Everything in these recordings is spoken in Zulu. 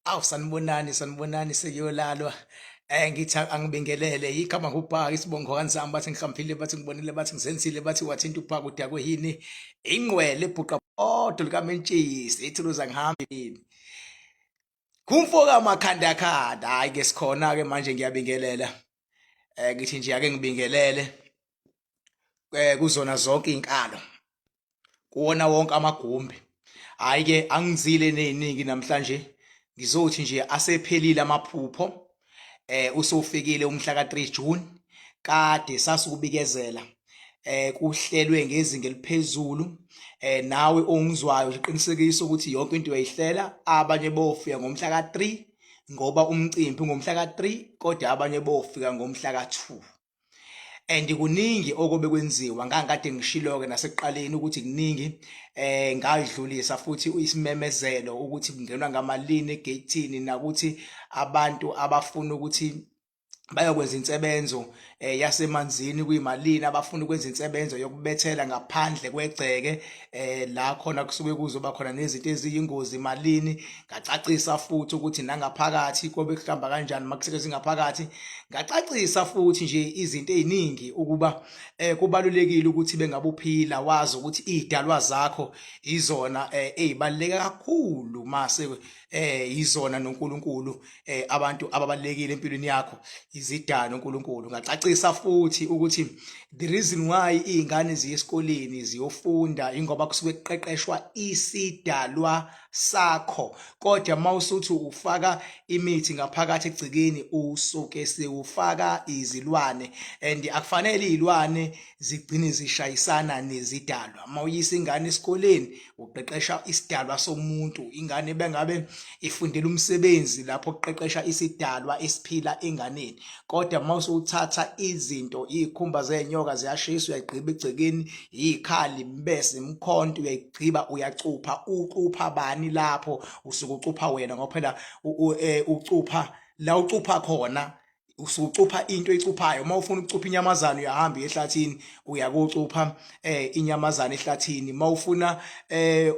Awu sanibonani sekuyolalwa. Ngithi angibingelele igama nguBhaka isibongo kaNzamba bathi ngihlampile bathi ngibonile bathi ngizenzile bathi wathinta uBhaka udakwe yini ingqwele ebhuqa odwa likamentshisi ithuluza ngihambile. Kumfoka amakhanda khanda hayi ke sikhona ke manje ngiyabingelela. Ngithi nje ake ngibingelele kuzona zonke izinkalo. Kuwona wonke amagumbi. Hayi ke angizile neziningi namhlanje. Ngizothi nje asephelile amaphupho usofikile umhla ka3 June kade sasukubikezela kuhlelwe ngezinga eliphezulu nawe ongizwayo uqinisekisa ukuthi yonke into uyayihlela abanye bofika ngomhla ka3 ngoba umcimbi ngomhla ka3 kodwa abanye bofika ngomhla ka2 and kuningi okobe kwenziwa ngangikade ngishilo-ke nasekuqaleni ukuthi kuningi ngayidlulisa futhi isimemezelo ukuthi kungenwa ngamalini egate nakuthi abantu abafuna ukuthi bayokwenza insebenzo yasemanzini kuyimalini abafuna ukwenza insebenzo yokubethela ngaphandle kwegceke la khona kusuke kuzoba khona nezinto eziyingozi malini ngacacisa futhi ukuthi nangaphakathi kobe kuhamba kanjani makusetshenziswa ngaphakathi ngacacisa futhi nje izinto eziningi ukuba kubalulekile ukuthi bengabuphila wazi ukuthi idalwa zakho izona ezibaluleke kakhulu mase izona noNkulunkulu abantu ababalekile empilweni yakho izidana uNkulunkulu ngacacisa futhi ukuthi the reason why izingane ziye esikoleni ziyofunda ingoba kusuke kuqeqeshwa isidalwa sakho kodwa mawusuthi ufaka imithi ngaphakathi egcikeni usuke sewufaka izilwane and akufanele izilwane zigcine zishayisana nezidalwa mawuyisa ingane esikoleni uqeqesha isidalwa somuntu ingane bengabe ifundela umsebenzi lapho kuqeqesha isidalwa esiphila enganeni kodwa mawusuthatha izinto izikhumba zenyoka ziyashisa uyayigqiba egcekeni izikhali imbese imkhonto uyayigciba uyacupha ucupha bani lapho usuke ucupha wena ngoba phela ucupha la ucupha khona usucupha into ecuphayo uma ufuna ukucupha inyamazana uyahamba ehlathini uyakucupha inyamazana ehlathini uma ufuna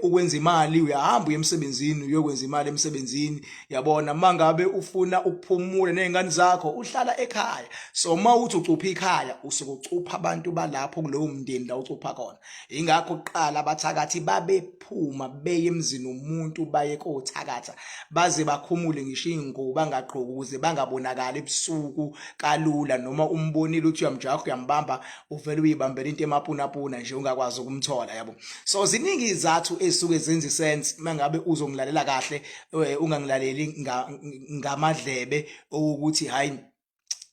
ukwenza imali uyahamba emsebenzini uyokwenza imali emsebenzini yabona mangabe ufuna ukuphumula nezingane zakho uhlala ekhaya so uma uthi ucupha ikhaya usukucupha abantu balapho kulowo mndeni la ucupha khona ingakho kuqala abathakathi babephuma beye emzini umuntu baye kothakatha baze bakhumule ngisho ingubo bangaqhoki ukuze bangabonakala ebusuku kalula noma umbonile uthi uyamjaha uyambamba uvele uyibambela into emapunapuna nje ungakwazi ukumthola yabo so ziningi izathu ezisuke zenza isense mangabe uzongilalela kahle ungangilaleli ngamadlebe ukuthi hayi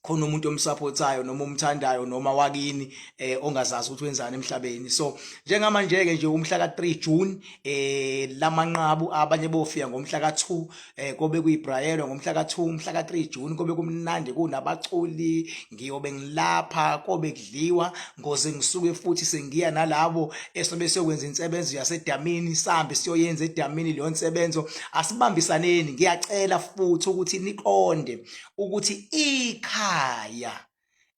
khona umuntu omsupportayo noma umthandayo noma wakini ongazazi ukuthi wenzani emhlabeni so njengamanje ke nje umhla ka3 June lamanqabu abanye bofika ngomhla ka2 kobe kuyibrayelwa ngomhla ka2 umhla ka3 June kobe kumnandi kunabaculi ngiyobe ngilapha kobe kudliwa ngoze ngisuke futhi sengiya nalabo esobe siyokwenza insebenzo yasedamini sambe siyoyenza edamini leyo nsebenzo asibambisaneni ngiyacela futhi ukuthi niqonde ukuthi ikhaya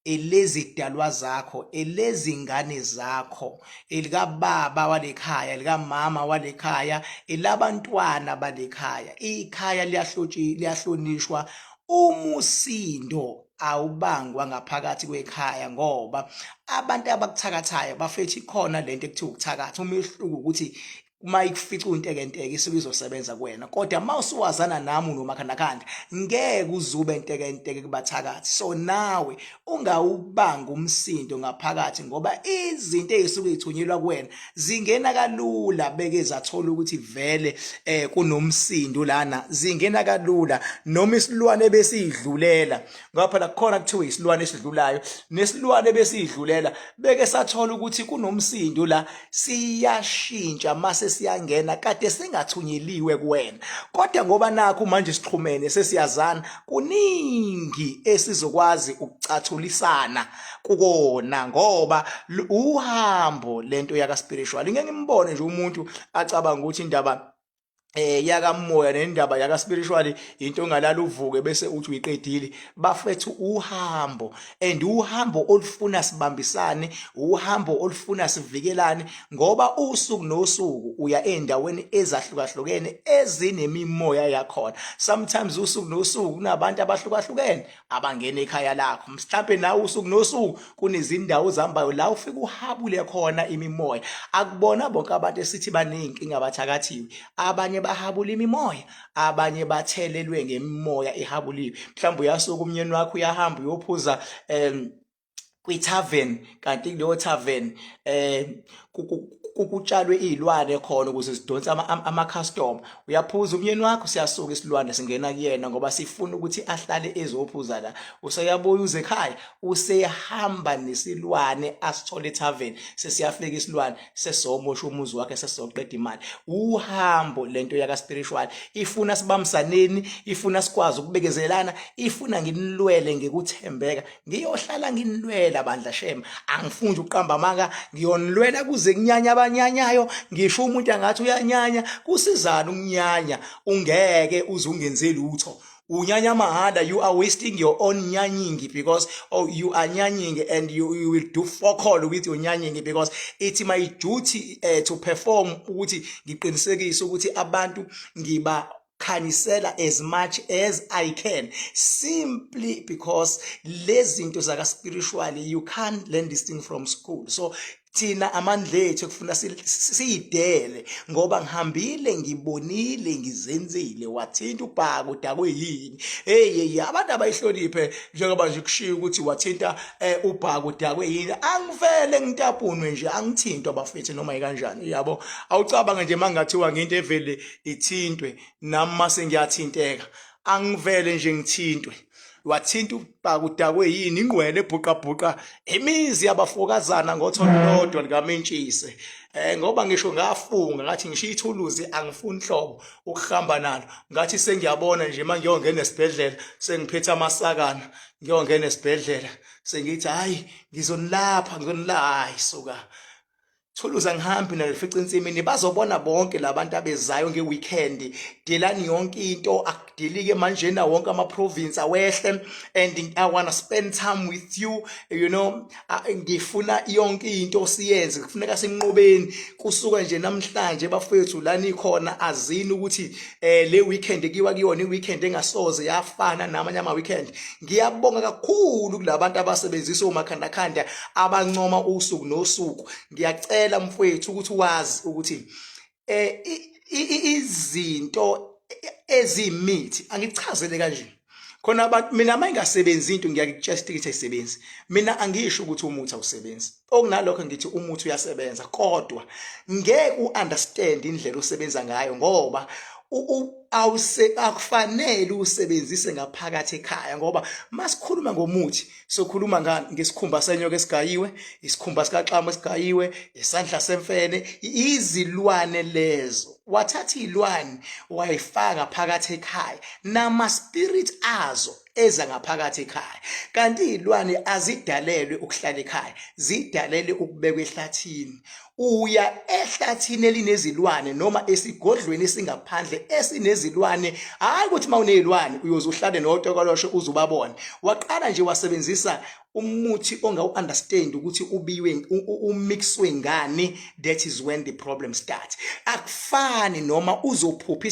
elezidalwa zakho elezingane zakho elikababa walekhaya elikamama walekhaya elabantwana balekhaya ikhaya liyahlonishwa umusindo awubangwa ngaphakathi kwekhaya ngoba abantu abakuthakathayo bafethi khona lento ekuthiwa ukuthakatha umehluko ukuthi uma ikufica uNtekenteke isuke izosebenza kuwena kodwa mawusuwazana nami nomakhandakhanda ngeke uzube Ntekenteke kubathakathi so nawe ungawubanga umsindo ngaphakathi ngoba izinto ezisuke zithunyelwa kuwena zingena kalula beke zathola ukuthi vele kunomsindo lana zingena kalula noma isilwane besidlulela ngoba phela kukhona kuthiwa isilwane esidlulayo nesilwane besidlulela beke sathola ukuthi kunomsindo la siyashintsha mase siyangena kade singathunyeliwe kuwena kodwa ngoba nakho manje sixhumene sesiyazana kuningi esizokwazi ukucathulisana kukona ngoba uhambo lento yaka spiritual ngeke ngimbone nje umuntu acabanga ukuthi indaba yakamoya nendaba yaka spiritual into ongalala uvuke bese uthi uyiqedile bafethu uhambo and uhambo olufuna sibambisane uhambo olufuna sivikelane ngoba usuku nosuku uya endaweni ezahlukahlukene ezinemimoya yakhona sometimes usuku nosuku kunabantu abahlukahlukene abangena ekhaya lakho mhlambe nawe usuku nosuku kunezindawo zambayo la ufika uhabule khona imimoya akubona bonke abantu esithi banenkinga bathakathiwe abanye bahabula imimoya abanye bathelelwe ngemimoya ehabuliwe mhlawumbe uyasuka umnyeni wakho uyahamba uyophuza kwi-tavern kanti kuleyo tavern kutshalwe izilwane khona ukuze sidonse ama-customer uyaphuza umnyeni wakho siyasuka isilwane singena kuyena ngoba sifuna ukuthi ahlale ezophuza la useyabuya uze ekhaya usehamba nesilwane asithole e-tavern sesiyafika isilwane sesomosha umuzi wakhe sesoqeda imali uhambo lento yaka spiritual ifuna sibamsaneni ifuna sikwazi ukubekezelana ifuna nginilwele ngikuthembeka ngiyohlala nginilwela bandla shema angifuni uqamba amanga ngiyonilwela kuze kunyanya abanyanyayo ngisho umuntu angathi uyanyanya kusizana umnyanya ungeke uze ungenze lutho unyanya mahada you are wasting your own nyanyingi because you are nyanying and you will do fuck all with your nyanyingi because it's my duty to perform ukuthi ngiqinisekise ukuthi abantu ngiba khanisela as much as I can simply because lezi zinto zaka spiritually you can't learn this thing from school so thina amandla ethu kufuna siyidele ngoba ngihambile ngibonile ngizenzile wathinta uBhaka udakwe yini hey abantu abayihloniphe njengoba nje kushiya ukuthi wathinta uBhaka udakwe yini angivele ngitapunwe nje angithintwa bafethu noma yikanjani yabo awucabanga nje mangathiwa ngento evele ithintwe nami mase ngiyathinteka angivele nje ngithintwe wathinta uBhaka udakwe yini ingqwele ebhuqabhuqa imizi yabafokazana ngotholodwa likamentshise ngoba ngisho ngafunga ngathi ngisho ithuluzi angifuni hlobo ukuhamba nalo ngathi sengiyabona nje manje ngiyongena esibhedlela sengiphethe amasakana ngiyongena esibhedlela sengithi hayi ngizonilapha hayi suka thuluza ngihambi nalifica insimini bazobona bonke labantu abezayo ngeweekend delani yonke into akudilike manje na wonke ama province awehle and I want to spend time with you you know ngifuna yonke into siyenze kufuneka sinqobeni kusuka nje namhlanje bafethu lani khona azini ukuthi le weekend kiwa kuyona iweekend engasoze yafana namanye ama weekend ngiyabonga kakhulu kulabantu abasebenzisa umakhandakhanda abancoma usuku nosuku ngiyacela mfowethu ukuthi wazi ukuthi izinto ezimithi angichazele kanje khona abantu mina mayingasebenzi into ngiyakutshesta ukuthi ayisebenzi mina angisho ukuthi umuthi awusebenzi okunalokho ngithi umuthi uyasebenza kodwa ngeke uunderstand indlela osebenza ngayo ngoba akufanele usebenzise ngaphakathi ekhaya ngoba masikhuluma ngomuthi sokhuluma ngesikhumba senyoka esigayiwe isikhumba sikaxamo esigayiwe isandla semfene izilwane lezo wathatha izilwane wayifaka phakathi ekhaya nama spirit azo eza ngaphakathi ekhaya kanti izilwane azidalelwe ukuhlala ekhaya zidalelwe ukubekwa ehlathini uya ehlathini elinezilwane noma esigodlweni esingaphandle esinezilwane hayi ukuthi mawunezilwane uyozuhlale notokolosho uzubabona waqala nje wasebenzisa umuthi ongawu-understand ukuthi ubiwe umixwe ngani that is when the problem starts akufani noma uzophupha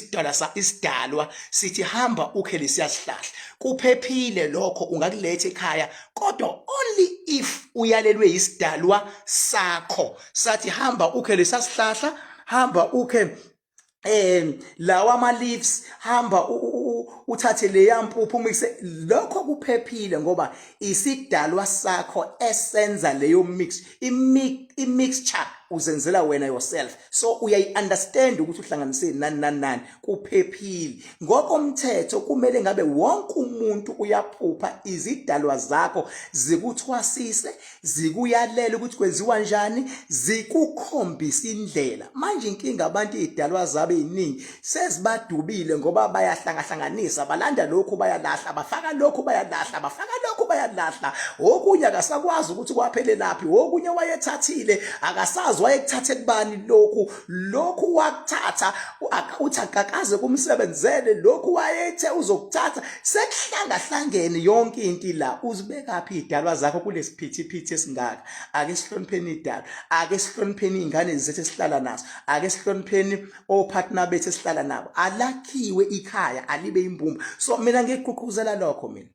isidalwa sithi hamba ukhele siyasihlahla kuphephile lokho ungakuletha ekhaya kodwa only if uyalelwe isidalwa sakho sathi hamba ukhele sasihlahla hamba ukhe lawa ama leaves hamba uthathe le yampuphu umixe lokho kuphephile ngoba isidalwa sakho esenza leyo mix imixture uzenzela wena yourself so uyayi-understand ukuthi uhlanganise nani kuphephile ngokomthetho kumele ngabe wonke umuntu uyaphupha izidalwa zakho zikuthwasise zikuyalela ukuthi kwenziwa njani zikukhombisa indlela manje inkinga abantu izidalwa zabo eziningi sezibadubile ngoba bayahlangahlanganisa balanda lokho bayalahla bafaka lokho bayalahla bafaka lokho bayalahla okunye akasakwazi ukuthi kwaphele laphi okunye wayethathile akasazi wazi wayekuthathe kubani lokhu wakuthatha uthi akakaze kumsebenzele, lokhu wayethe uzokuthatha. Sekuhlangahlangene yonke into la. Uzibekaphi idalwa zakho kulesiphithiphithi esingaka? Ake sihlonipheni idalwa, ake sihlonipheni ingane zethu esihlala nazo, ake sihlonipheni opartner bethu esihlala nabo. Alakhiwe ikhaya, alibe imbumba. So mina ngigqugquzela lokho mina.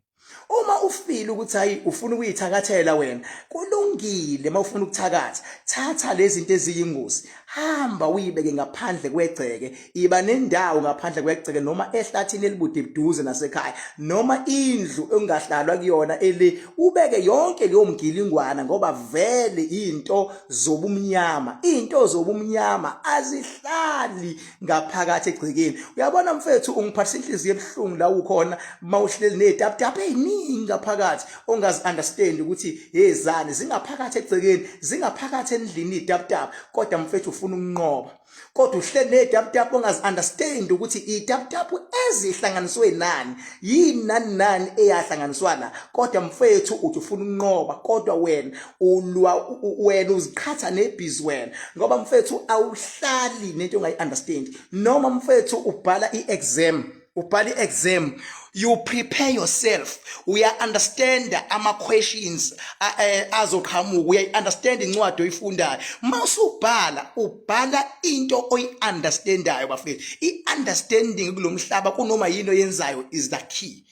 Uma ufile ukuthi hayi ufuna ukuyithakathela wena, kulungile. Mawufuna ukuthakatha, thatha lezi zinto eziyingozi, hamba uyibeke ngaphandle kwegceke. Iba nendawo ngaphandle kwegceke, noma ehlathini elibude buduze nasekhaya, noma indlu engahlalwa kuyona ele, ubeke yonke leyo mgilingwana, ngoba vele into zobumnyama azihlali ngaphakathi egcekeni. Uyabona mfethu, ungiphathisa inhliziyo ebuhlungu la ukhona mawuhleli nezitaputapa eziningi ngaphakathi ongazi understand ukuthi yezani zingaphakathi egcekeni, zingaphakathi endlini izitaputapa, kodwa mfethu ufuna ukunqoba. Kodwa uhleli nezitaputapa ongazi understand ukuthi izitaputapa ezihlanganiswe nani, yini nani eyahlanganiswa la, kodwa mfethu uthi ufuna ukunqoba. Kodwa wena uziqhatha nebhizi wena, ngoba mfethu awuhlali nento ongayi understand. Noma mfethu ubhala i-exam, you prepare yourself, uya-understand ama-questions azoqhamuka, uya-understand incwadi oyifundayo. Ubhala into oyi-understandayo bafethu. I-understanding kulo mhlaba kunoma yini oyenzayo is the key.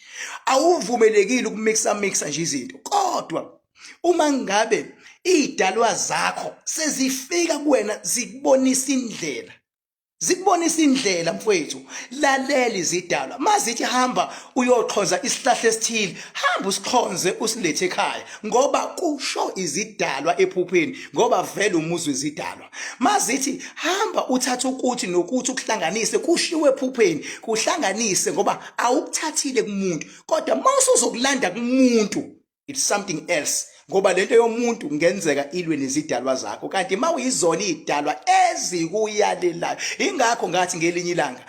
Awuvumelekile ukumiksa nje izinto, kodwa uma ngabe izidalwa zakho sezifika kuwena zikubonisa indlela mfowethu, lalela izidalwa. Mazithi hamba uyoxhonza isihlahla esithile, hamba usikhonze usilethe ekhaya, ngoba kusho izidalwa ephupheni, ngoba vele umuzwe izidalwa. Mazithi hamba uthatha ukuthi nokuthi ukuhlanganise, kushiwe ephupheni, kuhlanganise, ngoba awukuthathile kumuntu, kodwa mawusuzokulanda kumuntu it's something else, ngoba lento yomuntu ngenzeka ilwe nezidalwa zakho, kanti mawuyizona izidalwa ezikuyalelayo. Ingakho ngathi ngelinye ilanga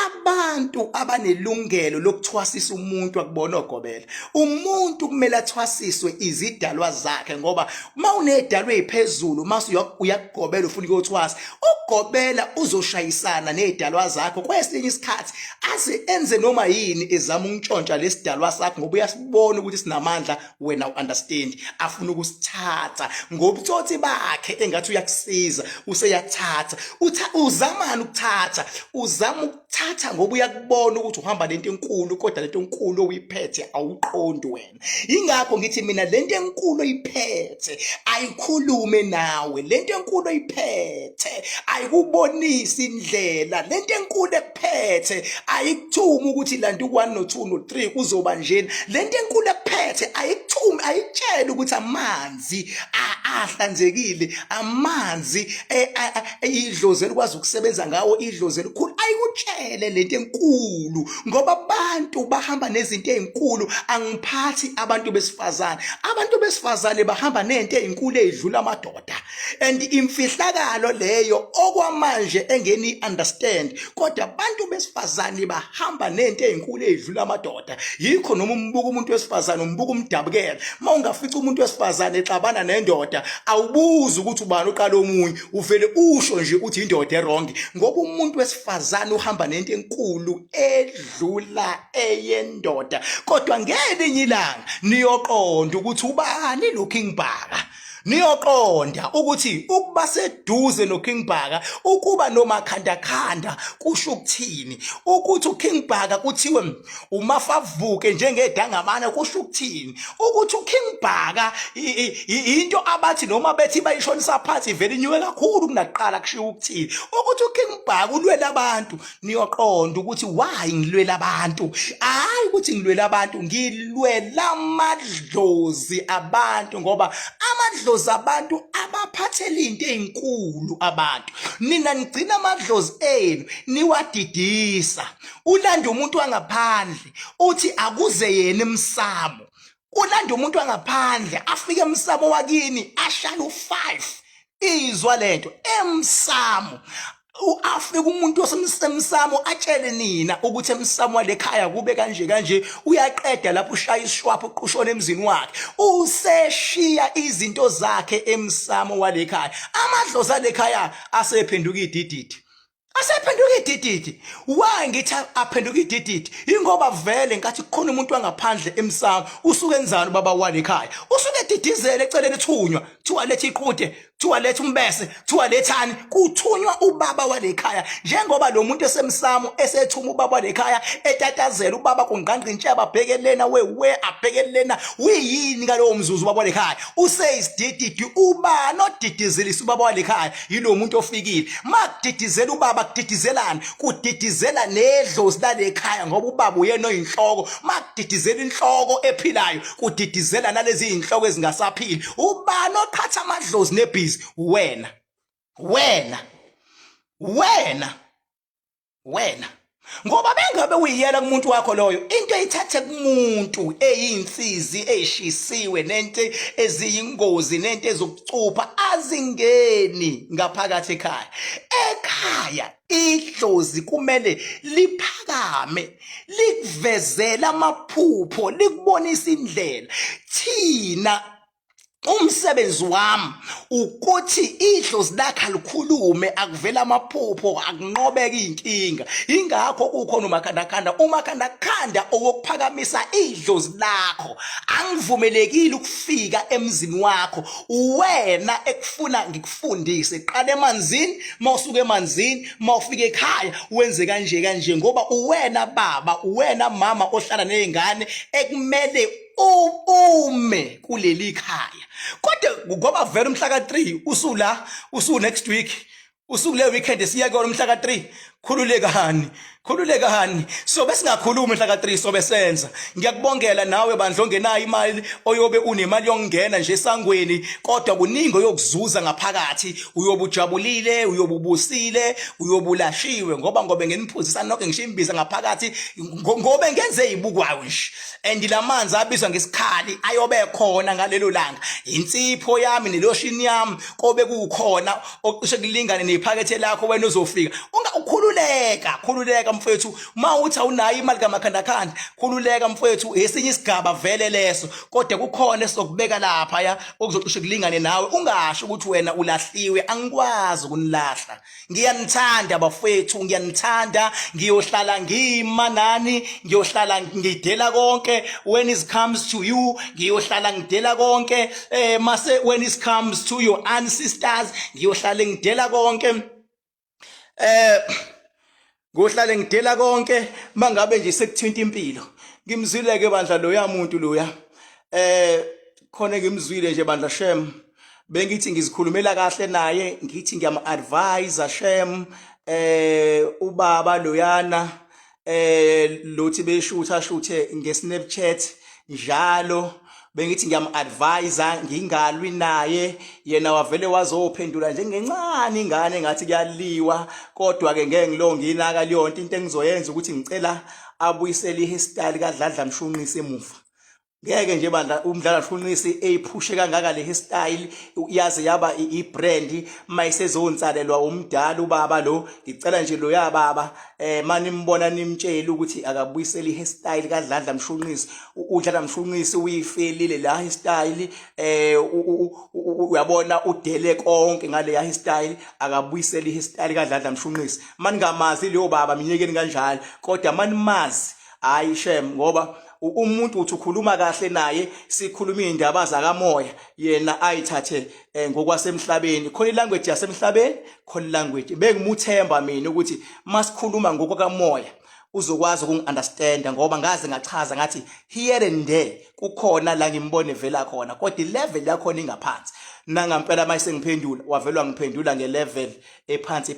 abantu abanelungelo lokuthwasisa umuntu akubona ogobela. Umuntu kumele athwasiswe izidalwa zakhe, ngoba mawunedalwa eziphezulu uyakugobela ufuna ukuyothwasa, ukugobela uzoshayisana nezidalwa zakho. Kwesinye isikhathi enze noma yini ezama ukuntshontsha lesidalwa sakho, ngoba uyasibona ukuthi sinamandla, wena u-understand, afuna ukusithatha ngobutsotsi bakhe, engathi uyakusiza useyathatha. Uzamani ukuthatha? Uzama ngoba uyakubona ukuthi uhamba lento enkulu, kodwa lento enkulu oyiphethe awuqondi wena. Ingakho ngithi mina lento enkulu oyiphethe ayikhulume nawe, lento enkulu oyiphethe ayikubonisi indlela, lento enkulu ekuphethe ayikuthumi ukuthi lanti u1 no2 no3 kuzoba njeni. Lento enkulu ekuphethe ayikuthumi, ayitshela ukuthi amanzi ahlanzekile, amanzi idlozi elikwazi ukusebenza ngawo, idlozi elikhulu, ayikutshele lento enkulu, ngoba abantu bahamba nezinto ezinkulu. Angiphathi abantu besifazane bahamba nento ezinkulu ezidlula amadoda, and imfihlakalo leyo okwamanje engeni understand, kodwa abantu besifazane bahamba nento ezinkulu ezidlula amadoda. Yikho noma umbuka umuntu wesifazane umbuka umdabukela. Mawungafica umuntu wesifazane exabana nendoda, awubuzi ukuthi ubani uqala omunye, uvele usho nje uthi indoda erong, ngoba umuntu wesifazane uhamba nento enkulu edlula eyendoda. Kodwa ngelinye ilanga niyoqonda ukuthi ubani lo King Bhaka, niyoqonda ukuthi ukuba seduze no King Bhaka, ukuba nomakhandakhanda kusho ukuthini, ukuthi uKing Bhaka kuthiwe umafavuke njengedangamana kusho ukuthini, ukuthi uKing Bhaka into abathi noma bethi bayishonisa phansi vele inyuke kakhulu kunaqala kushiwo ukuthini, ukuthi uKing Bhaka ulwela abantu. Niyoqonda ukuthi why ngilwela abantu, hayi ukuthi ngilwela abantu, ngilwela amadlozi abantu, ngoba amadlozi abantu abaphathela into ezinkulu abantu. Nina nigcina amadlozi enu niwadidisa. Ulanda umuntu wangaphandle uthi akuze yena emsamo, ulanda umuntu wangaphandle afike emsamo wakini ashala u5. Izwa lento emsamo afike umuntu osemsamo atshele nina ukuthi emsamo walekhaya kube kanje kanje, uyaqeda lapho ushaya isishwapho uqushona emzini wakhe, useshiya izinto zakhe emsamo walekhaya. Amadlozi alekhaya asephenduka idididi. Asephenduka idididi. Why ngithi aphenduka idididi? Ingoba vele nkathi kukhona umuntu wangaphandle emsamo, usuke enzani ubaba walekhaya? Usuke edidizele eceleni ethunywa, kuthiwa letha iqhude, kuthiwa letha umbese, kuthiwa lethani, kuthunywa ubaba walekhaya. Njengoba lo muntu esemsamo esethuma ubaba walekhaya etatazela ubaba kungqangqintshaba abhekelena we abhekelena uyini ngalowo mzuzu ubaba walekhaya useyisidididi. Ubani odidizilisa ubaba walekhaya? Yilo muntu ofikile. Makudidizela ubaba kudidizelani? Kudidizela nedlozi lalekhaya ngoba ubaba uyena oyinhloko. Makudidizela inhloko ephilayo kudidizela nalezi inhloko ezingasaphili. Ubani oqhatha amadlozi nebhizi? Wena ngoba bengabe uyiyela kumuntu wakho loyo into eyithathe kumuntu eyinsizi eyishisiwe nento eziyingozi nento ezokucupha azingeni ngaphakathi ekhaya idlozi kumele liphakame likuvezele amaphupho likubonisa indlela. Thina umsebenzi wami ukuthi idlozi lakhe alikhulume akuvela amaphupho akunqobeka inkinga. Ingakho kukhona umakhandakhanda okuphakamisa idlozi lakho. Angivumelekile ukufika emzini wakho wena ekufuna ngikufundise. Qala emanzini, mawusuka emanzini, mawufika ekhaya wenze kanje ngoba uwena baba, uwena mama ohlala nezingane ekumele ume kuleli khaya. Kodwa ngoba vele umhla ka3 usu next week, usukule weekend siya ke umhla ka3, khululekani so besingakhuluma umhla ka3 so besenza. Ngiyakubongela nawe bandla ongenayo imali oyobe unemali yokungena nje esangweni, kodwa kuningi oyokuzuza ngaphakathi. Uyobujabulile, uyobubusile, uyobulashiwe ngoba ngeniphuzisa nonke ngisho imbiza ngaphakathi ngoba ngenze ibukwayo nje. And lamanzi abizwa ngesikhali ayobe khona ngalelo langa. Insipho yami neloshini yami kobe kukhona okushe kulingane nephakethe lakho wena uzofika. Khululeka mfethu. Mawuthi awunayo imali kamakhandakhanda, khululeka mfethu. Esinye isigaba vele leso, kodwa kukhona esokubeka lapha ya okuzocishe kulingane nawe. Ungasho ukuthi wena ulahliwe. Angikwazi ukunilahla. Ngiyanithanda bafethu, ngiyanithanda. Ngiyohlala ngimanani, ngiyohlala ngidela konke when it comes to you. Ngiyohlala ngidela konke mase when it comes to your ancestors, ngiyohlala ngidela konke. Ngohlale ngidela konke mangabe nje sekuthinta impilo. Ngimzwile ke bandla lo yamuntu loya. Khona ngimzwile nje bandla shem. Bengithi ngizikhulumela kahle naye, ngithi ngiyama-advise shem ubaba loyana lothi beshuthe nge-Snapchat njalo. Bengithi ngiyama-advise ngingalwi naye, yena wavele wazophendula njengencane ingane ngathi kuyaliwa. Kodwa ke ngeke ngilonge inaka liyonto. Into engizoyenza ukuthi ngicela abuyisele i-hairstyle kaDladla Mshunqisi emuva. Ngeke nje bandla umdlala Mshunqisi eyiphushe kangaka le hairstyle yaze yaba i-brand mayisezonsalelwa umdala ubaba lo. Ngicela nje lo ya baba mani nimbona nimtshela ukuthi akabuyisele i-hairstyle kaDladla Mshunqisi. uDladla Mshunqisi uyifelile la hairstyle, uyabona udele konke ngale hairstyle. Akabuyisele i-hairstyle kaDladla Mshunqisi. Mani ngamazi leyo baba minyekeni kanjalo, kodwa mani mazi hayi shem ngoba umuntu uthi ukhuluma kahle naye, sikhuluma indaba zakamoya, yena ayithathe ngokwasemhlabeni. Khona ilanguage yasemhlabeni, khona ilanguage bengimuthemba mina ukuthi masikhuluma ngokwakamoya uzokwazi ukungiunderstand ngoba ngaze ngachaza ngathi here and there kukhona la ngimbone vela khona, kodwa ilevel yakhona ingaphansi. Nangampela mayise ngiphendula wavelwa ngiphendula ngelevel ephansi.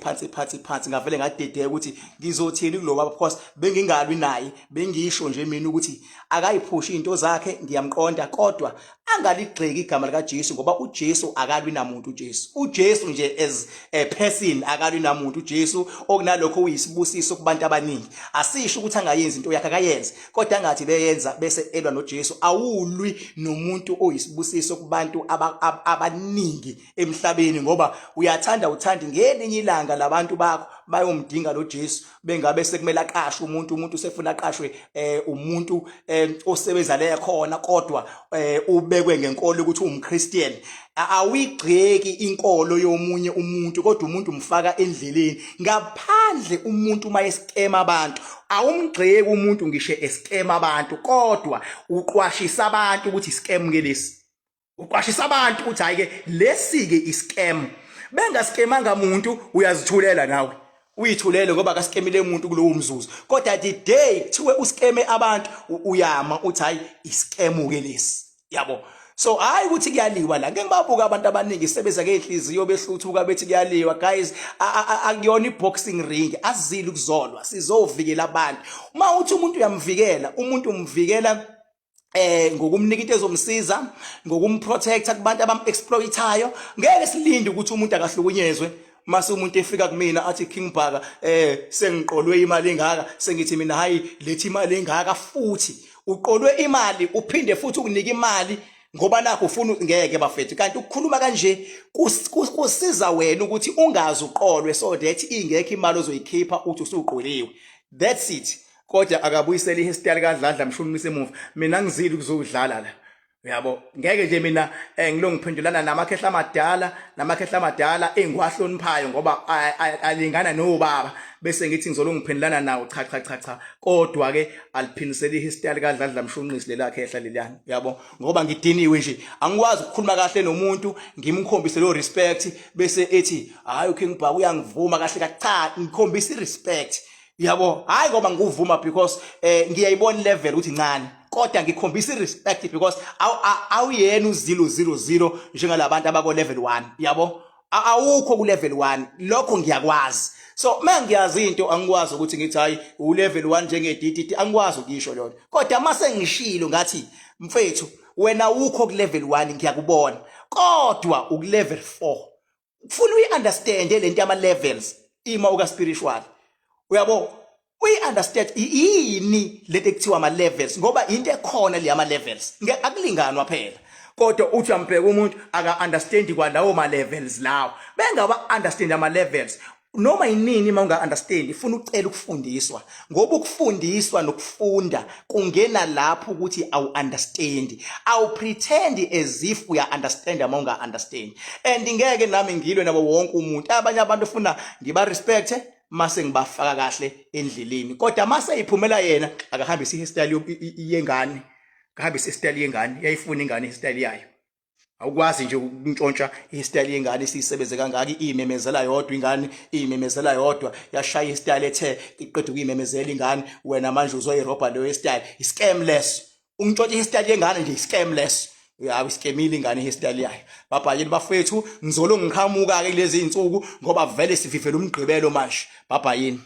Ngavele ngadedeka ukuthi ngizothini kulo baba, because bengingalwi naye, bengisho nje mina ukuthi akayiphushe into zakhe. Ngiyamqonda kodwa angaligxeki igama lika Jesu ngoba uJesu akalwi namuntu uJesu nje as a person akalwi namuntu uJesu okunalokho uyisibusiso kubantu abaningi asisho ukuthi angayenzi into yakhe akayenze kodwa angathi beyenza bese elwa noJesu awulwi nomuntu oyisibusiso kubantu abaningi emhlabeni ngoba uthanda ngelinye ilanga labantu bakho bayomdinga noJesu bengabe sekumele aqashwe umuntu usefuna aqashwe umuntu osebenza le khona kodwa ubekwe ngenkolo ukuthi uMchristian awigxeki inkolo yomunye umuntu kodwa umuntu umfaka endleleni ngaphandle umuntu mayeskema abantu awumgxeki umuntu ngisho eskema abantu kodwa uqwashisa abantu ukuthi scam ke lesi uqwashisa abantu ukuthi hayi ke lesi ke iscam bengaskemanga umuntu uyazithulela nawe uyithulele ngoba akaskemile umuntu kulowo mzuzu kodwa the day kuthiwe uskeme abantu uyama uthi hayi iscam ke lesi yabo so hayi ukuthi kuyaliwa la ngeke ngibabuka abantu abaningi sebeza ke inhliziyo behluthuka bethi kuyaliwa guys akuyona iboxing ring azile ukuzolwa sizovikela abantu uma uthi umuntu uyamvikela umuntu umvikela ngokumnika into ezomsiza ngokumprotecta kubantu abamexploitayo ngeke silinde ukuthi umuntu akahlukunyezwe mase umuntu efika kumina athi King Bhaka sengiqolwe imali engaka sengithi mina hayi lethi imali engaka futhi uqolwe imali uphinde futhi ukunika imali ngoba nakho ufuna ngeke bafethu kanti ukukhuluma kanje kusiza wena ukuthi ungazi uqolwe so that ingekho imali ozoyikhipha uthi usuqoliwe that's it kodwa akabuyisela ihistory kaDladla mshumise emuva mina ngizile ukuzodlala la yabo ngeke nje mina ngilongiphendulana namakhehla amadala engiwahloniphayo ngoba alingana nobaba bese ngithi ngizolongiphendulana nawo cha kodwa ke aliphinisela ihistory kaDladla mshunqisi lelakhehla leliyana yabo ngoba ngidiniwe nje angikwazi ukukhuluma kahle nomuntu ngimkhombise lo respect bese ethi hayi uKing Bhaka uyangivuma kahle cha ngikhombisa irespect yabo hayi ngoba ngikuvuma because ngiyayibona level ukuthi ncane kodwa ngikhombisa irespect because awuyena u000 njengalabantu abako level 1 yabo awukho ku level 1 lokho ngiyakwazi so manje ngiyazi into angikwazi ukuthi ngithi hayi u level 1 njengedididi angikwazi ukisho lona kodwa mase ngishilo ngathi mfethu wena ukho ku level 1 ngiyakubona kodwa uku level 4 ufuna uyiunderstand lento ama levels ima uka spiritual uyabo uyi-understand yini lento ekuthiwa ama-levels ngoba into ekhona le ama-levels akulinganwa phela kodwa uthi ambheka umuntu aka-understandi kwalawo ma-levels lawo bengaba-understand ama-levels noma yinini uma unga-understandi funa ucela ukufundiswa ngoba ukufundiswa nokufunda kungena lapho ukuthi awu-understandi awu-pretend as if uya-understand uma unga-understand and ngeke nami ngilwe nabo wonke umuntu abanye abantu funa ngiba-respect mase ngibafaka kahle endleleni kodwa mase iphumela yena akahambisa ihistory yengane akahambisa ihistory yengane yayifuna ingane ihistory yayo awukwazi nje ukuntshontsha ihistory yengane sisebenze kangaka imemezela yodwa ingane imemezela yodwa yashaya ihistory ethe iqedwe kuyimemezela ingane wena manje uzoyirobha leyo history iscamless ungitshontsha ihistory yengane nje iscamless uyabe iskemile ingane ihistory yayo baba yini bafethu ngizolo ngiqhamuka ke kulezi insuku ngoba vele sivivela umgqibelo manje baba yini